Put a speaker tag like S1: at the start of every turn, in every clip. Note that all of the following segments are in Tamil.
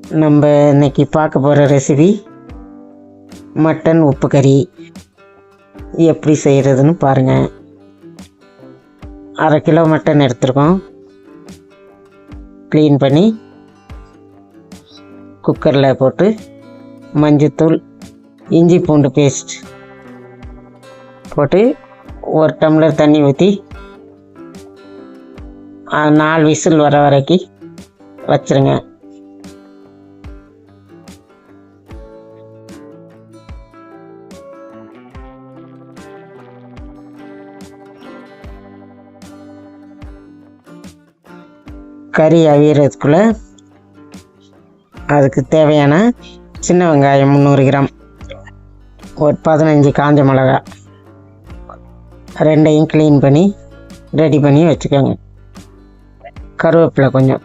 S1: நம்ம இன்னைக்கு பார்க்க போகிற ரெசிபி மட்டன் உப்பு கறி. எப்படி செய்கிறதுன்னு பாருங்கள். 1/2 கிலோ மட்டன் எடுத்துருக்கோம். க்ளீன் பண்ணி குக்கரில் போட்டு மஞ்சத்தூள், இஞ்சி பூண்டு பேஸ்ட் போட்டு 1 டம்ளர் தண்ணி ஊற்றி 4 விசில் வர வரைக்கும் வச்சுருங்க. கறி அவியறதுக்குள்ளே அதுக்கு தேவையான சின்ன வெங்காயம் 300 கிராம், ஒரு 15 காஞ்ச மிளகா, 2ஐயும் க்ளீன் பண்ணி ரெடி பண்ணி வச்சுக்கோங்க. கருவேப்பிலை கொஞ்சம்,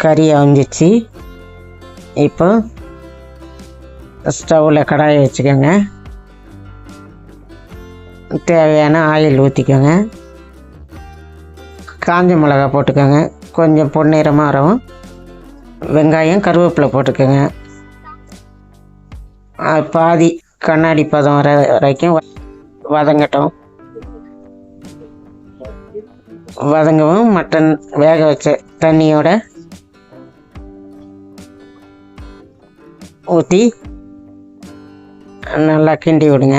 S1: கறி அவிஞ்சிச்சு. இப்போ ஸ்டவ்வில் கடாயை வச்சுக்கோங்க. தேவையான ஆயில் ஊற்றிக்கோங்க. காஞ்ச மிளகா போட்டுக்கோங்க. கொஞ்சம் பொன்னிறமாக வரவும் வெங்காயம், கருவேப்பிலை போட்டுக்கோங்க. பாதி கண்ணாடி பதம் வர வரைக்கும் வதங்கட்டும். வதங்கவும் மட்டன் வேக வச்ச தண்ணியோட ஊற்றி நல்லா கிண்டி விடுங்க.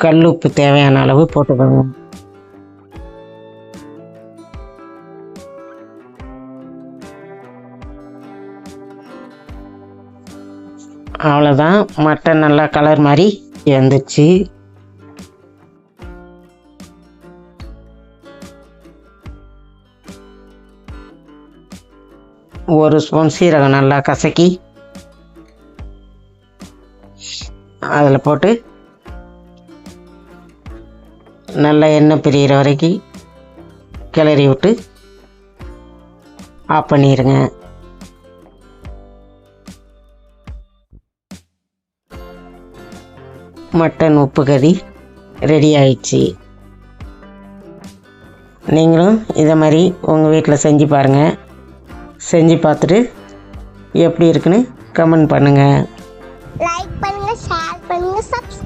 S1: கல் உப்பு தேவையான அளவு போட்டுக்கோங்க. அவ்வளோதான், மட்டன் நல்லா கலர் மாதிரி வந்துச்சு. ஒரு ஸ்பூன் சீரகம் நல்லா கசக்கி அதில் போட்டு நல்லா எண்ணெய் பிரிகிற வரைக்கும் கிளறி விட்டு ஆஃப் பண்ணிடுங்க. மட்டன் உப்பு கறி ரெடி ஆயிடுச்சு. நீங்களும் இதை மாதிரி உங்கள் வீட்டில் செஞ்சு பாருங்கள். செஞ்சு பார்த்துட்டு எப்படி இருக்குன்னு கமெண்ட் பண்ணுங்கள்.
S2: லைக் பண்ணுங்கள், ஷேர் பண்ணுங்கள், சப்ஸ்கிரைப்